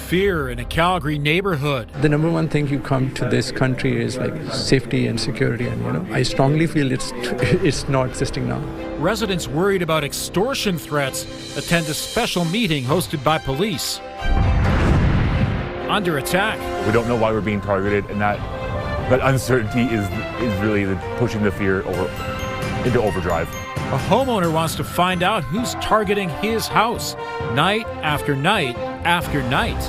fear in a Calgary neighbourhood. The number one thing you come to this country is like safety and security, and I strongly feel it's not existing now. Residents worried about extortion threats attend a special meeting hosted by police. Under attack. We don't know why we're being targeted, and that uncertainty is really pushing the fear into overdrive. A homeowner wants to find out who's targeting his house night after night after night.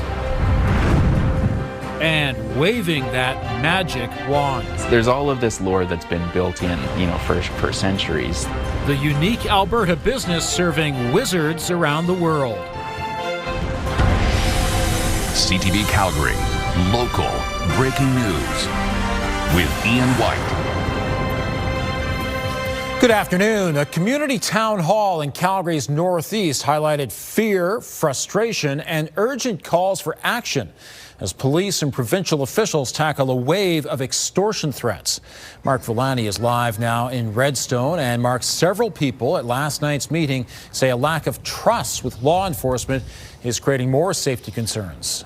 And waving that magic wand. There's all of this lore that's been built in, for centuries. The unique Alberta business serving wizards around the world. CTV Calgary, local breaking news with Ian White. Good afternoon. A community town hall in Calgary's northeast highlighted fear, frustration, and urgent calls for action as police and provincial officials tackle a wave of extortion threats. Mark Villani is live now in Redstone, and Mark, several people at last night's meeting say a lack of trust with law enforcement is creating more safety concerns.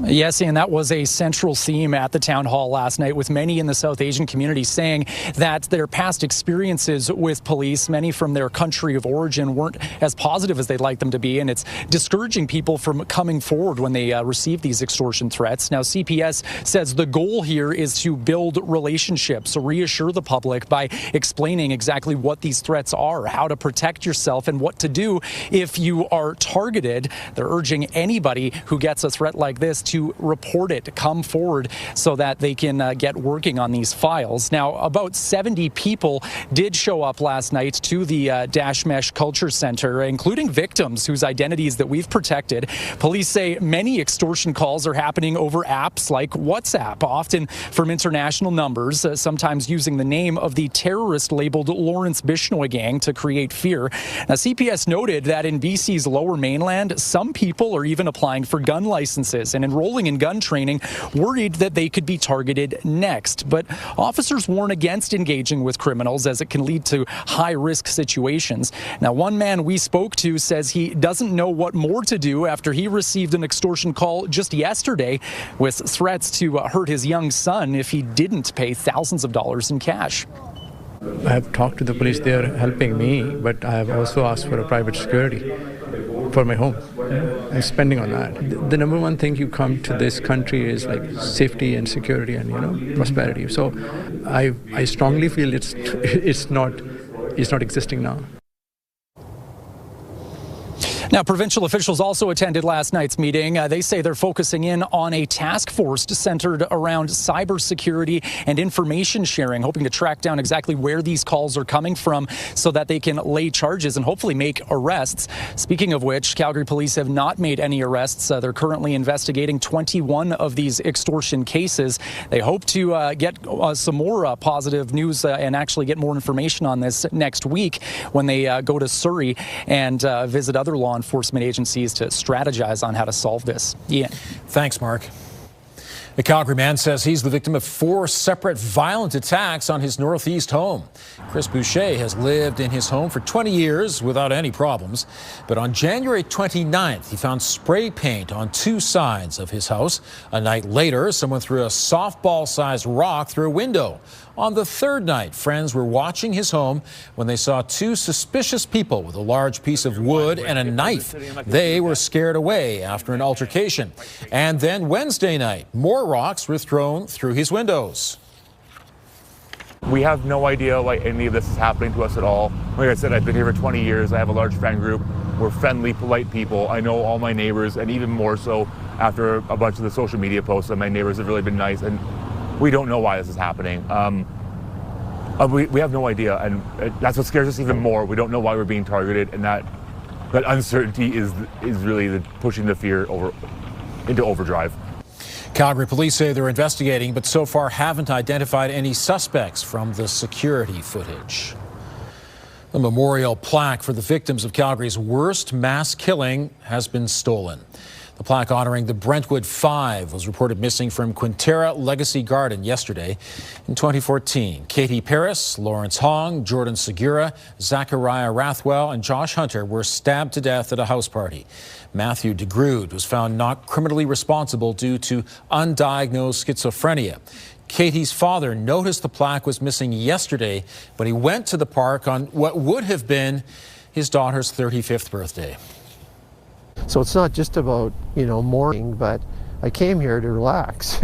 Yes, and that was a central theme at the town hall last night, with many in the South Asian community saying that their past experiences with police, many from their country of origin, weren't as positive as they'd like them to be, and it's discouraging people from coming forward when they receive these extortion threats. Now, CPS says the goal here is to build relationships, so reassure the public by explaining exactly what these threats are, how to protect yourself, and what to do if you are targeted. They're urging anybody who gets a threat like this to report it, come forward so that they can get working on these files. Now, about 70 people did show up last night to the Dashmesh Culture Center, including victims whose identities that we've protected. Police say many extortion calls are happening over apps like WhatsApp, often from international numbers, sometimes using the name of the terrorist-labeled Lawrence Bishnoi gang to create fear. Now, CPS noted that in BC's Lower Mainland, some people are even applying for gun licenses and enrolling in gun training, worried that they could be targeted next. But officers warn against engaging with criminals as it can lead to high-risk situations. Now, one man we spoke to says he doesn't know what more to do after he received an extortion call just yesterday with threats to hurt his young son if he didn't pay thousands of dollars in cash. I have talked to the police. They are helping me, but I have also asked for a private security for my home. I'm spending on that. The number one thing you come to this country is like safety and security and prosperity. So I strongly feel it's not existing now. Now, provincial officials also attended last night's meeting. They say they're focusing in on a task force centered around cybersecurity and information sharing, hoping to track down exactly where these calls are coming from so that they can lay charges and hopefully make arrests. Speaking of which, Calgary police have not made any arrests. They're currently investigating 21 of these extortion cases. They hope to get some more positive news and actually get more information on this next week when they go to Surrey and visit other law enforcement agencies to strategize on how to solve this. Ian. Thanks, Mark. The Calgary man says he's the victim of 4 separate violent attacks on his northeast home. Chris Boucher has lived in his home for 20 years without any problems. But on January 29th, he found spray paint on 2 sides of his house. A night later, someone threw a softball-sized rock through a window. On the 3rd night, friends were watching his home when they saw 2 suspicious people with a large piece of wood and a knife. They were scared away after an altercation. And then Wednesday night, more rocks were thrown through his windows. We have no idea why any of this is happening to us at all. Like I said, I've been here for 20 years. I have a large friend group. We're friendly, polite people. I know all my neighbors, and even more so after a bunch of the social media posts, and my neighbors have really been nice. And we don't know why this is happening. We have no idea, and that's what scares us even more. We don't know why we're being targeted, and that uncertainty is really pushing the fear into overdrive. Calgary police say they're investigating, but so far haven't identified any suspects from the security footage. The memorial plaque for the victims of Calgary's worst mass killing has been stolen. The plaque honoring the Brentwood Five was reported missing from Quintera Legacy Garden yesterday. In 2014, Katie Paris, Lawrence Hong, Jordan Segura, Zachariah Rathwell and Josh Hunter were stabbed to death at a house party. Matthew DeGrood was found not criminally responsible due to undiagnosed schizophrenia. Katie's father noticed the plaque was missing yesterday, but he went to the park on what would have been his daughter's 35th birthday. So it's not just about, mourning, but I came here to relax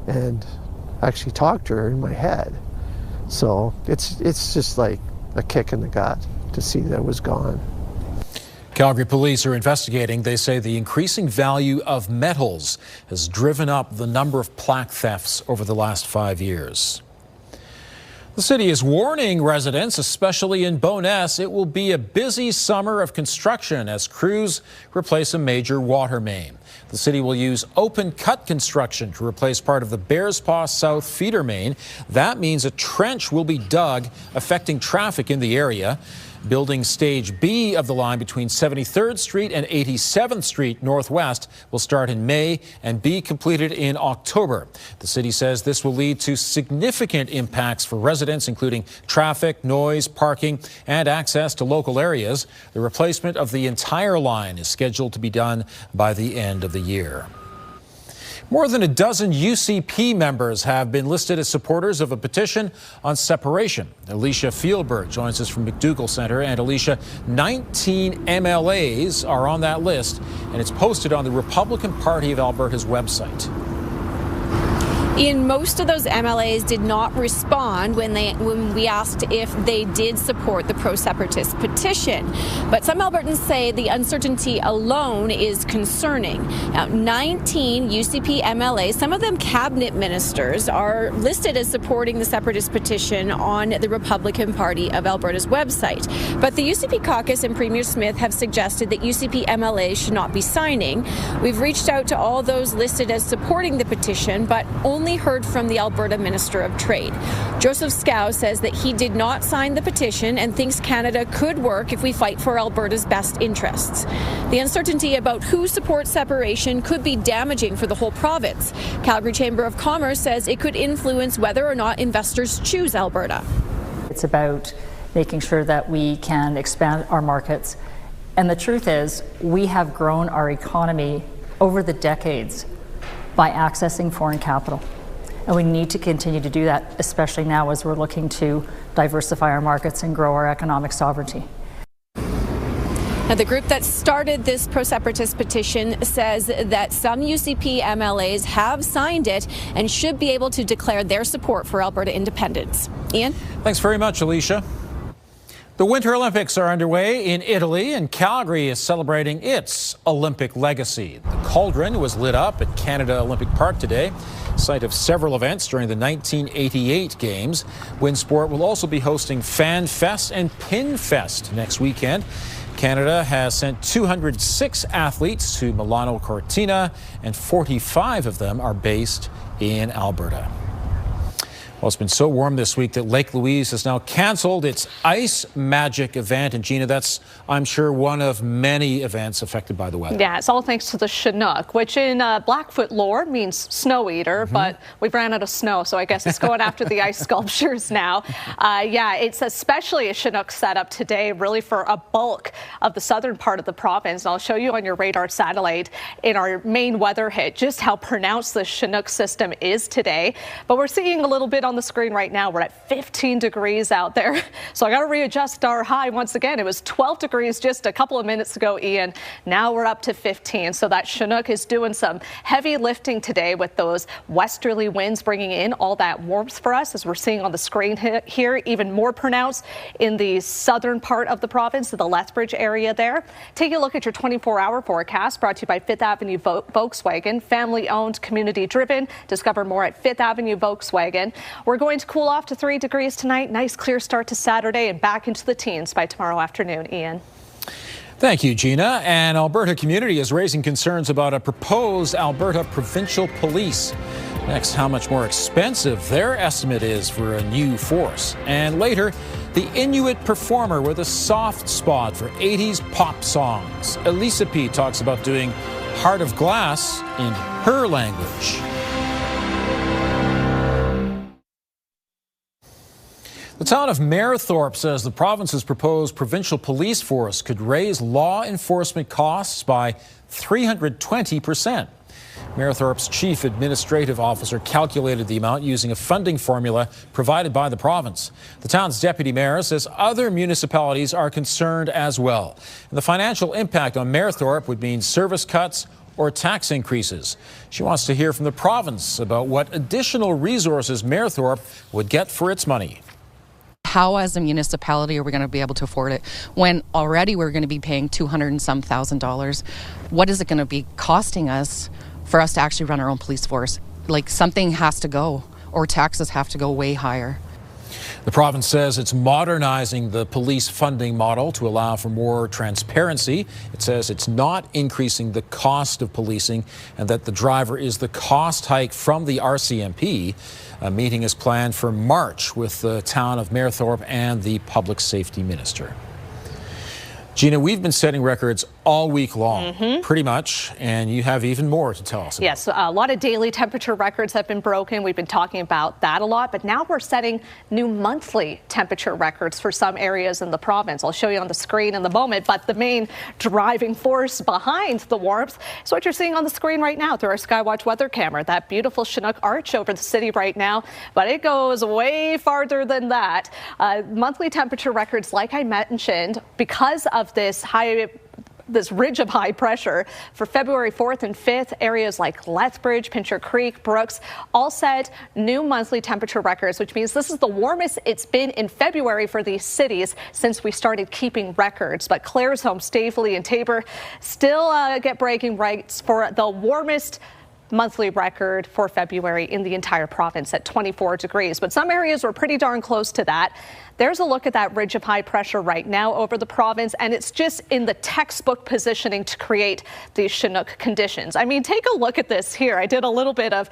and actually talk to her in my head. So it's just like a kick in the gut to see that it was gone. Calgary police are investigating. They say the increasing value of metals has driven up the number of plaque thefts over the last 5 years. The city is warning residents, especially in Bowness, it will be a busy summer of construction as crews replace a major water main. The city will use open cut construction to replace part of the Bears Paw South feeder main. That means a trench will be dug, affecting traffic in the area. Building Stage B of the line between 73rd Street and 87th Street Northwest will start in May and be completed in October. The city says this will lead to significant impacts for residents, including traffic, noise, parking, and access to local areas. The replacement of the entire line is scheduled to be done by the end of the year. More than a dozen UCP members have been listed as supporters of a petition on separation. Alicia Fieldberg joins us from McDougall Centre. And Alicia, 19 MLAs are on that list, and it's posted on the Republican Party of Alberta's website. Ian, most of those MLAs did not respond when we asked if they did support the pro-separatist petition. But some Albertans say the uncertainty alone is concerning. Now, 19 UCP MLAs, some of them cabinet ministers, are listed as supporting the separatist petition on the Republican Party of Alberta's website. But the UCP caucus and Premier Smith have suggested that UCP MLAs should not be signing. We've reached out to all those listed as supporting the petition, but only heard from the Alberta Minister of Trade. Joseph Scow says that he did not sign the petition and thinks Canada could work if we fight for Alberta's best interests. The uncertainty about who supports separation could be damaging for the whole province. Calgary Chamber of Commerce says it could influence whether or not investors choose Alberta. It's about making sure that we can expand our markets. And the truth is, we have grown our economy over the decades by accessing foreign capital. And we need to continue to do that, especially now as we're looking to diversify our markets and grow our economic sovereignty. Now, the group that started this pro-separatist petition says that some UCP MLAs have signed it and should be able to declare their support for Alberta independence. Ian? Thanks very much, Alicia. The Winter Olympics are underway in Italy, and Calgary is celebrating its Olympic legacy. The cauldron was lit up at Canada Olympic Park today, site of several events during the 1988 Games. Winsport will also be hosting Fan Fest and Pin Fest next weekend. Canada has sent 206 athletes to Milano Cortina, and 45 of them are based in Alberta. Well, it's been so warm this week that Lake Louise has now canceled its Ice Magic event. And Gina, that's, I'm sure, one of many events affected by the weather. Yeah, it's all thanks to the Chinook, which in Blackfoot lore means snow eater, but we've ran out of snow, so I guess it's going after the ice sculptures now. Yeah, it's especially a Chinook setup today, really for a bulk of the southern part of the province. And I'll show you on your radar satellite in our main weather hit just how pronounced the Chinook system is today. But we're seeing a little bit on the screen right now. We're at 15 degrees out there. So I got to readjust our high once again. It was 12 degrees just a couple of minutes ago, Ian. Now we're up to 15. So that Chinook is doing some heavy lifting today with those westerly winds bringing in all that warmth for us, as we're seeing on the screen here, even more pronounced in the southern part of the province, the Lethbridge area there. Take a look at your 24-hour forecast brought to you by Fifth Avenue Volkswagen, family owned, community driven. Discover more at Fifth Avenue Volkswagen. We're going to cool off to 3 degrees tonight. Nice clear start to Saturday and back into the teens by tomorrow afternoon. Ian. Thank you, Gina. An Alberta community is raising concerns about a proposed Alberta Provincial police. Next, how much more expensive their estimate is for a new force. And later, the Inuit performer with a soft spot for 80s pop songs. Elisa P. talks about doing Heart of Glass in her language. The town of Mayerthorpe says the province's proposed provincial police force could raise law enforcement costs by 320%. Mayerthorpe's chief administrative officer calculated the amount using a funding formula provided by the province. The town's deputy mayor says other municipalities are concerned as well. And the financial impact on Mayerthorpe would mean service cuts or tax increases. She wants to hear from the province about what additional resources Mayerthorpe would get for its money. How, as a municipality, are we going to be able to afford it when already we're going to be paying $200 and some thousand? What is it going to be costing us for us to actually run our own police force? Like, something has to go, or taxes have to go way higher. The province says it's modernizing the police funding model to allow for more transparency. It says it's not increasing the cost of policing and that the driver is the cost hike from the RCMP. A meeting is planned for March with the town of Mayerthorpe and the public safety minister. Gina, we've been setting records all week long, pretty much, and you have even more to tell us about. Yes, a lot of daily temperature records have been broken. We've been talking about that a lot, but now we're setting new monthly temperature records for some areas in the province. I'll show you on the screen in a moment, but the main driving force behind the warmth is what you're seeing on the screen right now through our Skywatch weather camera, that beautiful Chinook arch over the city right now, but it goes way farther than that. Monthly temperature records, like I mentioned, because of this ridge of high pressure for February 4th and 5th, areas like Lethbridge, Pincher Creek, Brooks, all set new monthly temperature records, which means this is the warmest it's been in February for these cities since we started keeping records. But Claresholm, Staveley and Tabor still get breaking rights for the warmest monthly record for February in the entire province at 24 degrees. But some areas were pretty darn close to that. There's a look at that ridge of high pressure right now over the province, and it's just in the textbook positioning to create these Chinook conditions. I mean, take a look at this here. I did a little bit of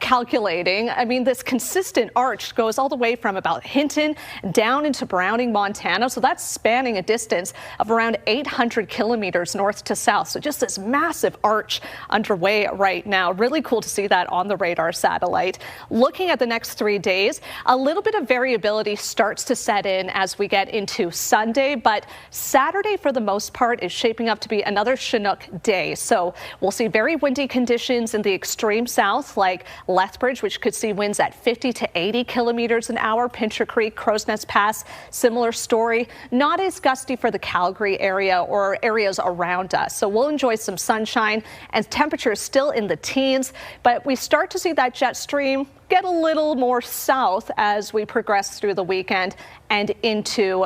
calculating. I mean, this consistent arch goes all the way from about Hinton down into Browning, Montana. So that's spanning a distance of around 800 kilometers north to south. So just this massive arch underway right now. Really cool to see that on the radar satellite. Looking at the next 3 days, a little bit of variability starts to set in as we get into Sunday, but Saturday for the most part is shaping up to be another Chinook day. So we'll see very windy conditions in the extreme south, like Lethbridge, which could see winds at 50 to 80 kilometers an hour. Pincher Creek, Crow's Nest Pass, similar story. Not as gusty for the Calgary area or areas around us. So we'll enjoy some sunshine and temperatures still in the teens, but we start to see that jet stream get a little more south as we progress through the weekend and into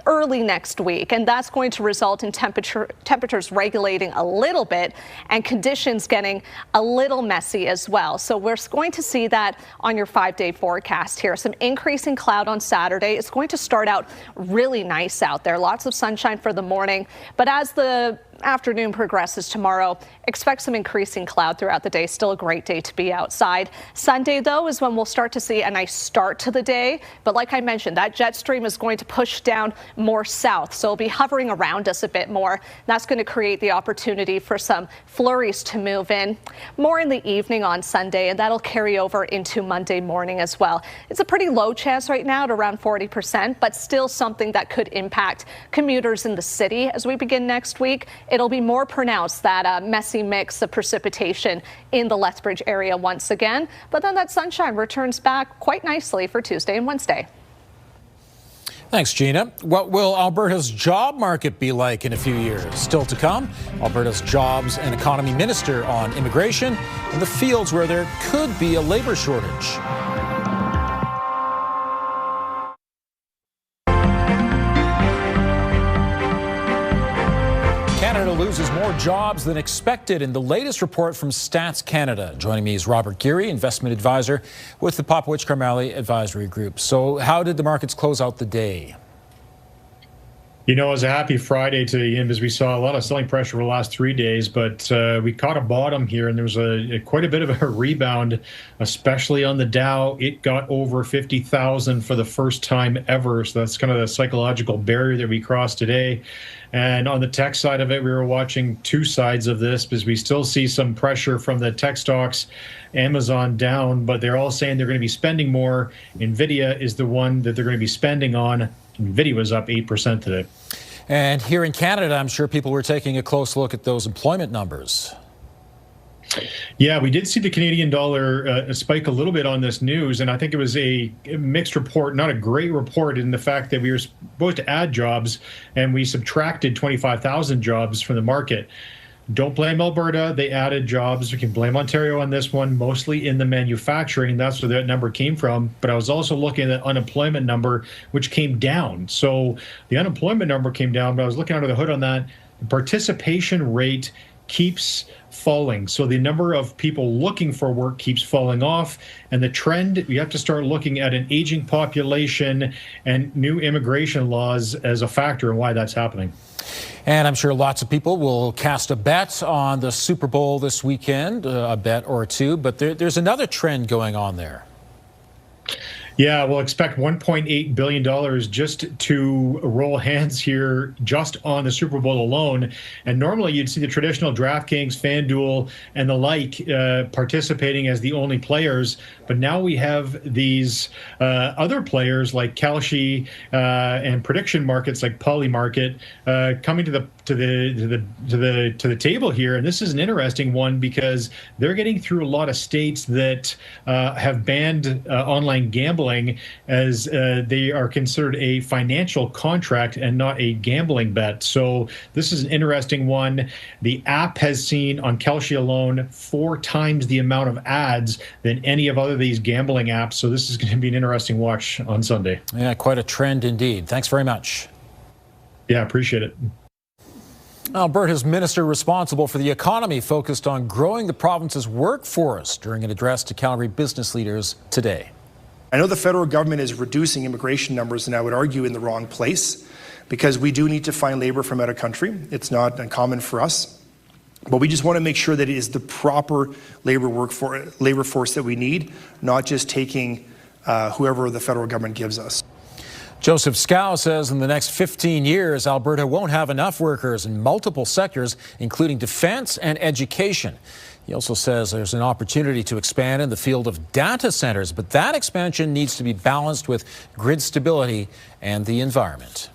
early next week, and that's going to result in temperatures regulating a little bit and conditions getting a little messy as well. So we're going to see that on your 5-day forecast here. Some increasing cloud on Saturday. It's going to start out really nice out there. Lots of sunshine for the morning, but as the afternoon progresses tomorrow, expect some increasing cloud throughout the day. Still a great day to be outside. Sunday, though, is when we'll start to see a nice start to the day. But like I mentioned, that jet stream is going to push down more south, so it'll be hovering around us a bit more. That's going to create the opportunity for some flurries to move in more in the evening on Sunday, and that'll carry over into Monday morning as well. It's a pretty low chance right now at around 40%, but still something that could impact commuters in the city as we begin next week. It'll be more pronounced, that messy mix of precipitation in the Lethbridge area once again. But then that sunshine returns back quite nicely for Tuesday and Wednesday. Thanks, Gina. What will Alberta's job market be like in a few years? Still to come, Alberta's Jobs and Economy Minister on immigration and the fields where there could be a labor shortage. Canada loses more jobs than expected in the latest report from Stats Canada. Joining me is Robert Geary, investment advisor with the Popowich-Karmali Advisory Group. So how did the markets close out the day? You know, it was a happy Friday to Ian because we saw a lot of selling pressure over the last 3 days, but we caught a bottom here, and there was quite a bit of a rebound, especially on the Dow. It got over 50,000 for the first time ever, so that's kind of the psychological barrier that we crossed today. And on the tech side of it, we were watching two sides of this because we still see some pressure from the tech stocks. Amazon down, but they're all saying they're going to be spending more. NVIDIA is the one that they're going to be spending on. NVIDIA was up 8% today. And here in Canada, I'm sure people were taking a close look at those employment numbers. Yeah, we did see the Canadian dollar spike a little bit on this news, and I think it was a mixed report, not a great report in the fact that we were supposed to add jobs, and we subtracted 25,000 jobs from the market. Don't blame Alberta. They added jobs. We can blame Ontario on this one, mostly in the manufacturing. That's where that number came from. But I was also looking at the unemployment number, which came down. So the unemployment number came down, but I was looking under the hood on that. The participation rate keeps falling. So the number of people looking for work keeps falling off. And the trend, you have to start looking at an aging population and new immigration laws as a factor in why that's happening. And I'm sure lots of people will cast a bet on the Super Bowl this weekend, a bet or two, but there's another trend going on there. Yeah, we'll expect $1.8 billion just to roll hands here just on the Super Bowl alone. And normally you'd see the traditional DraftKings, FanDuel, and the like participating as the only players. But now we have these other players like Kalshi and prediction markets like Polymarket coming to the table here. And this is an interesting one because they're getting through a lot of states that have banned online gambling as they are considered a financial contract and not a gambling bet. So this is an interesting one. The app has seen on Kalshi alone 4 times the amount of ads than any of other these gambling apps. So this is going to be an interesting watch on Sunday. Yeah, quite a trend indeed. Thanks very much. Yeah, appreciate it. Alberta's minister responsible for the economy focused on growing the province's workforce during an address to Calgary business leaders today. I know the federal government is reducing immigration numbers, and I would argue in the wrong place, because we do need to find labor from out of country. It's not uncommon for us. But we just want to make sure that it is the proper labor force that we need, not just taking whoever the federal government gives us. Joseph Scow says in the next 15 years, Alberta won't have enough workers in multiple sectors, including defense and education. He also says there's an opportunity to expand in the field of data centers, but that expansion needs to be balanced with grid stability and the environment.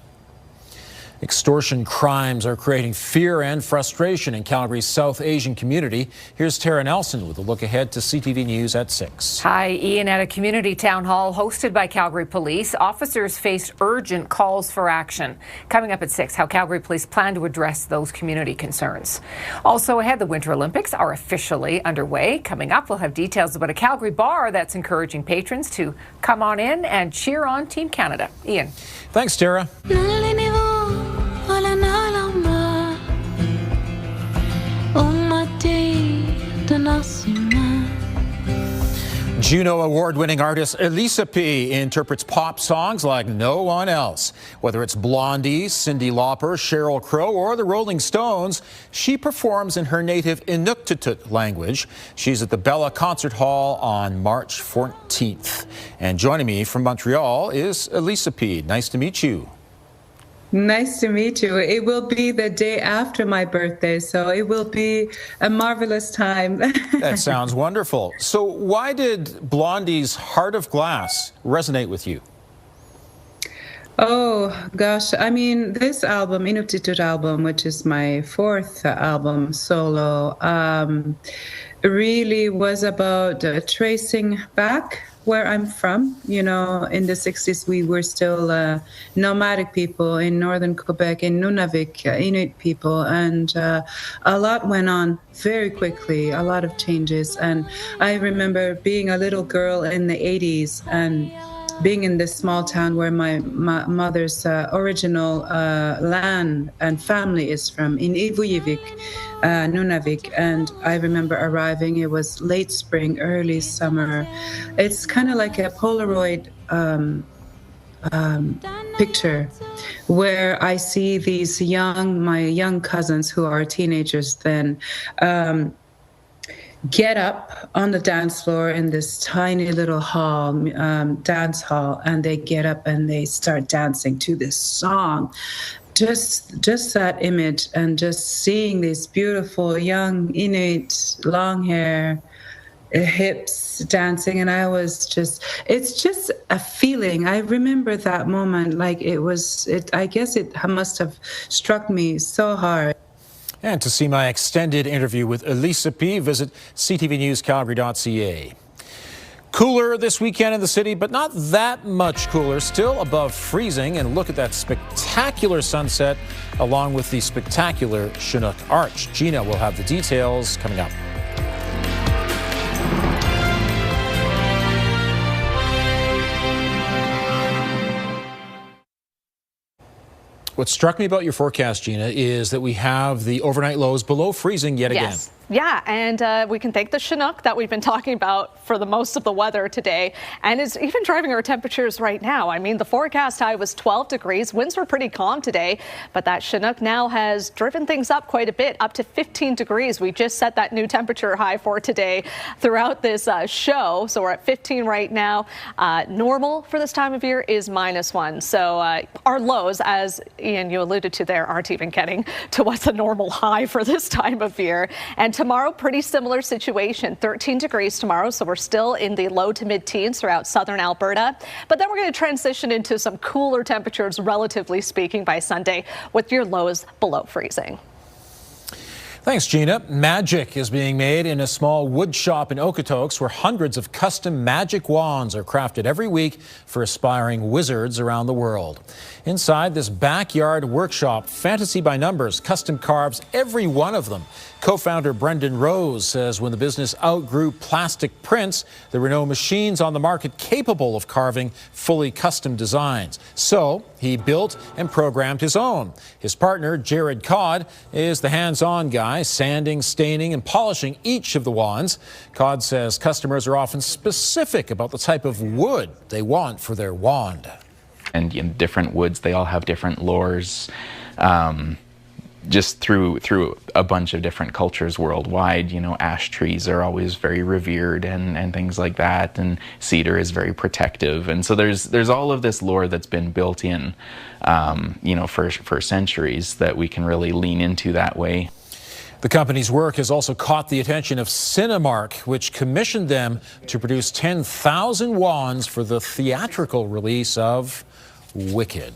Extortion crimes are creating fear and frustration in Calgary's South Asian community. Here's Tara Nelson with a look ahead to CTV News at 6. Hi, Ian. At a community town hall hosted by Calgary Police, officers faced urgent calls for action. Coming up at 6, how Calgary Police plan to address those community concerns. Also ahead, the Winter Olympics are officially underway. Coming up, we'll have details about a Calgary bar that's encouraging patrons to come on in and cheer on Team Canada. Ian. Thanks, Tara. Juno Award-winning artist Elisa P. interprets pop songs like no one else. Whether it's Blondie, Cyndi Lauper, Sheryl Crow, or the Rolling Stones, she performs in her native Inuktitut language. She's at the Bella Concert Hall on March 14th. And joining me from Montreal is Elisa P. Nice to meet you. Nice to meet you. It will be the day after my birthday, so it will be a marvelous time. That sounds wonderful. So why did Blondie's Heart of Glass resonate with you? Oh, gosh. I mean, this album, Inuktitut album, which is my 4th album solo, really was about tracing back where I'm from. You know, in the 60s, we were still nomadic people in northern Quebec, in Nunavik, Inuit people, and a lot went on very quickly, a lot of changes. And I remember being a little girl in the 80s and being in this small town where my mother's original land and family is from, in Ivujivik, Nunavik. And I remember arriving, it was late spring, early summer. It's kind of like a Polaroid picture where I see these my young cousins who are teenagers then, get up on the dance floor in this tiny little hall, dance hall, and they get up and they start dancing to this song. Just that image, and just seeing these beautiful young Inuit, long hair, hips dancing, and it's just a feeling. I remember that moment like I guess it must have struck me so hard. And to see my extended interview with Elisa P., visit ctvnewscalgary.ca. Cooler this weekend in the city, but not that much cooler. Still above freezing. And look at that spectacular sunset along with the spectacular Chinook Arch. Gina will have the details coming up. What struck me about your forecast, Gina, is that we have the overnight lows below freezing yet again. Yeah, and we can thank the Chinook that we've been talking about for the most of the weather today, and is even driving our temperatures right now. I mean, the forecast high was 12 degrees. Winds were pretty calm today, but that Chinook now has driven things up quite a bit, up to 15 degrees. We just set that new temperature high for today throughout this show, so we're at 15 right now. Normal for this time of year is -1, so our lows, as Ian, you alluded to there, aren't even getting to what's a normal high for this time of year. And tomorrow, pretty similar situation, 13 degrees tomorrow, so we're still in the low to mid-teens throughout southern Alberta. But then we're going to transition into some cooler temperatures, relatively speaking, by Sunday, with your lows below freezing. Thanks, Gina. Magic is being made in a small wood shop in Okotoks where hundreds of custom magic wands are crafted every week for aspiring wizards around the world. Inside this backyard workshop, fantasy by numbers, custom carves, every one of them. Co-founder Brendan Rose says when the business outgrew plastic prints, there were no machines on the market capable of carving fully custom designs. So he built and programmed his own. His partner, Jared Codd, is the hands-on guy, sanding, staining, and polishing each of the wands. Codd says customers are often specific about the type of wood they want for their wand. And different woods, they all have different lores. Just through a bunch of different cultures worldwide, ash trees are always very revered and things like that, and cedar is very protective, and so there's all of this lore that's been built in, for centuries that we can really lean into that way. The company's work has also caught the attention of Cinemark, which commissioned them to produce 10,000 wands for the theatrical release of Wicked.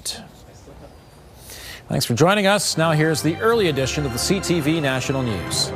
Thanks for joining us. Now here's the early edition of the CTV National News.